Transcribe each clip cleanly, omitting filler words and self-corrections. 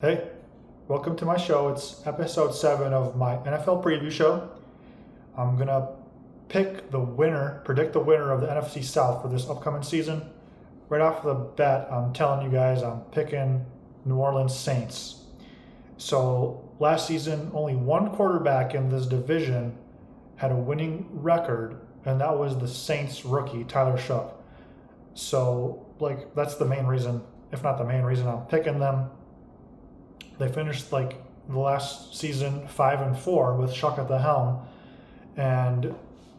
Hey, welcome to my show. It's episode 7 of my NFL preview show. I'm going to predict the winner of the NFC South for this upcoming season. Right off the bat, I'm telling you guys I'm picking New Orleans Saints. So last season, only one quarterback in this division had a winning record, and that was the Saints rookie, Tyler Shough. So, that's the main reason, if not the main reason, I'm picking them. They finished the last season 5-4 with Shough at the helm, and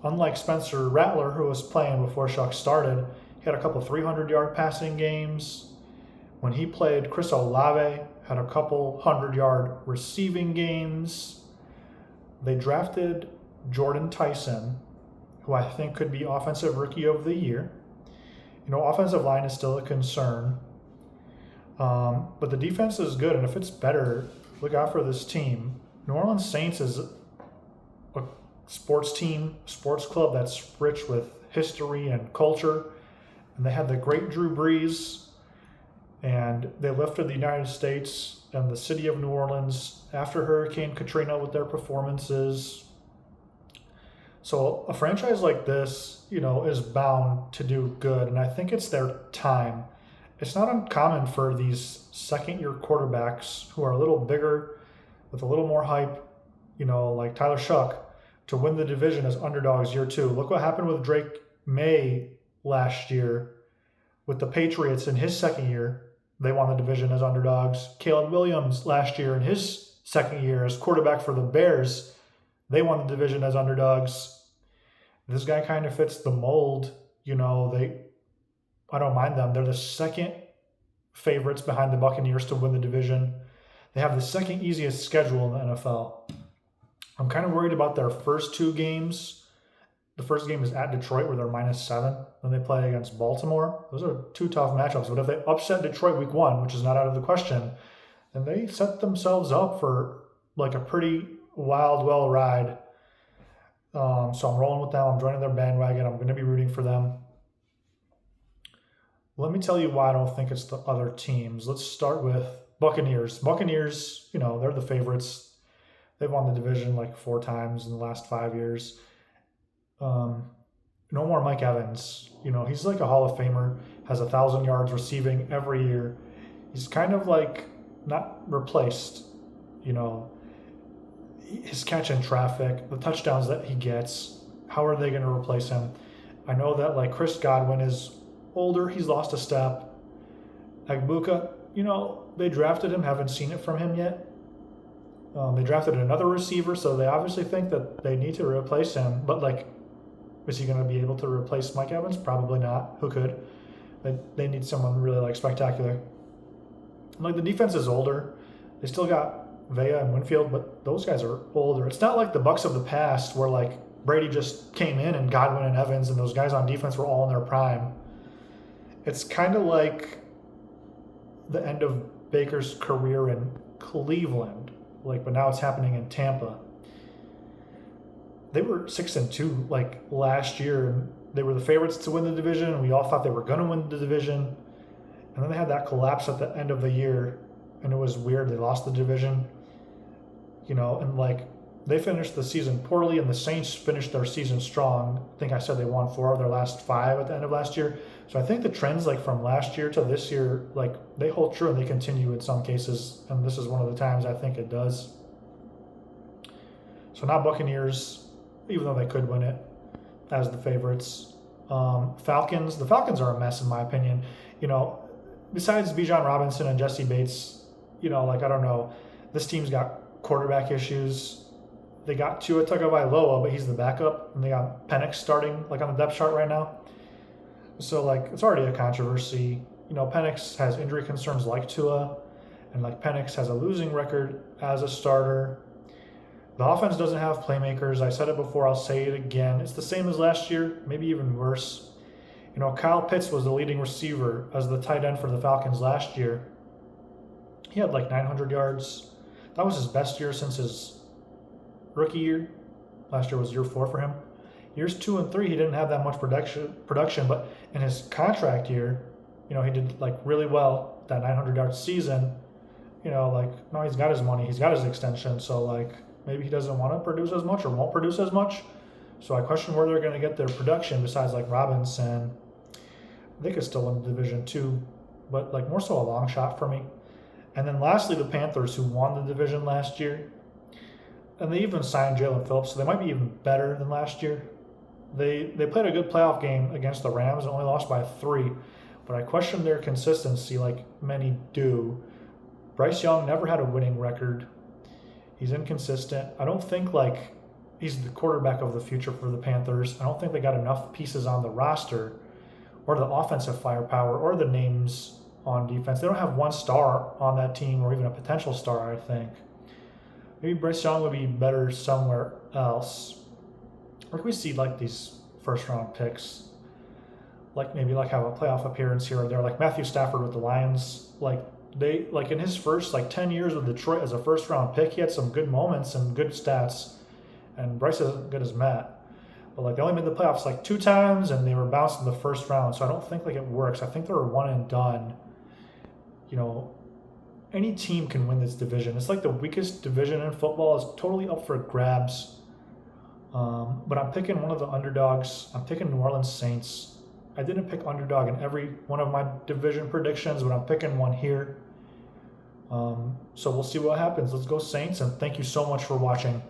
unlike Spencer Rattler, who was playing before Shough started, he had a couple 300-yard passing games. When he played, Chris Olave had a couple 100-yard receiving games. They drafted Jordan Tyson, who I think could be Offensive Rookie of the Year. Offensive line is still a concern. But the defense is good, and if it's better, look out for this team. New Orleans Saints is a sports club that's rich with history and culture, and they had the great Drew Brees, and they lifted the United States and the city of New Orleans after Hurricane Katrina with their performances. So a franchise like this, is bound to do good, and I think it's their time. It's not uncommon for these second-year quarterbacks who are a little bigger, with a little more hype, like Tyler Shough, to win the division as underdogs year two. Look what happened with Drake May last year with the Patriots in his second year. They won the division as underdogs. Caleb Williams last year in his second year as quarterback for the Bears, they won the division as underdogs. This guy kind of fits the mold. I don't mind them. They're the second favorites behind the Buccaneers to win the division. They have the second easiest schedule in the NFL. I'm kind of worried about their first two games. The first game is at Detroit, where they're -7. Then they play against Baltimore. Those are two tough matchups. But if they upset Detroit week 1, which is not out of the question, then they set themselves up for a pretty wild ride. So I'm rolling with them. I'm joining their bandwagon. I'm going to be rooting for them. Let me tell you why I don't think it's the other teams. Let's start with Buccaneers. Buccaneers, they're the favorites. They've won the division 4 times in the last 5 years. No more Mike Evans. He's like a Hall of Famer, has 1,000 yards receiving every year. He's kind of not replaced. His catch in traffic, the touchdowns that he gets, how are they going to replace him? I know that Chris Godwin is older, he's lost a step. Agbuka, they drafted him, haven't seen it from him yet. They drafted another receiver, so they obviously think that they need to replace him. But is he going to be able to replace Mike Evans? Probably not. Who could? They need someone really spectacular. The defense is older. They still got Vea and Winfield, but those guys are older. It's not like the Bucs of the past where Brady just came in and Godwin and Evans and those guys on defense were all in their prime. It's kind of like the end of Baker's career in Cleveland, but now it's happening in Tampa. They were 6-2 last year, and they were the favorites to win the division, and we all thought they were going to win the division. And then they had that collapse at the end of the year, and it was weird. They lost the division, and they finished the season poorly, and the Saints finished their season strong. I think I said they won 4 of their last 5 at the end of last year. So I think the trends from last year to this year, they hold true and they continue in some cases. And this is one of the times I think it does. So not Buccaneers, even though they could win it, as the favorites. Falcons. The Falcons are a mess in my opinion. Besides Bijan Robinson and Jesse Bates, I don't know. This team's got quarterback issues. They got Tua Tagovailoa, but he's the backup, and they got Penix starting on the depth chart right now. So it's already a controversy. Penix has injury concerns like Tua, and Penix has a losing record as a starter. The offense doesn't have playmakers. I said it before, I'll say it again. It's the same as last year, maybe even worse. Kyle Pitts was the leading receiver as the tight end for the Falcons last year. He had 900 yards. That was his best year since his rookie year. Last year was year 4 for him. Years 2 and 3, he didn't have that much production, but in his contract year, he did really well that 900-yard season. like, no, he's got his money, he's got his extension, so like maybe he doesn't want to produce as much or won't produce as much. So I question where they're going to get their production besides like Robinson. They could still win the division too, but like more so a long shot for me. And then lastly, the Panthers, who won the division last year, and they even signed Jalen Phillips, so they might be even better than last year. They played a good playoff game against the Rams and only lost by 3, but I question their consistency like many do. Bryce Young never had a winning record. He's inconsistent. I don't think like he's the quarterback of the future for the Panthers. I don't think they got enough pieces on the roster or the offensive firepower or the names on defense. They don't have one star on that team or even a potential star, I think. Maybe Bryce Young would be better somewhere else. Or we see like these first round picks, like maybe like have a playoff appearance here or there, like Matthew Stafford with the Lions. Like they like in his first like 10 years with Detroit as a first round pick, he had some good moments and good stats. And Bryce isn't good as Matt. But like they only made the playoffs like 2 times and they were bounced in the first round. So I don't think like it works. I think they're one and done. Any team can win this division. It's like the weakest division in football is totally up for grabs. But I'm picking one of the underdogs. I'm picking New Orleans Saints. I didn't pick underdog in every one of my division predictions, but I'm picking one here. So we'll see what happens. Let's go Saints, and thank you so much for watching.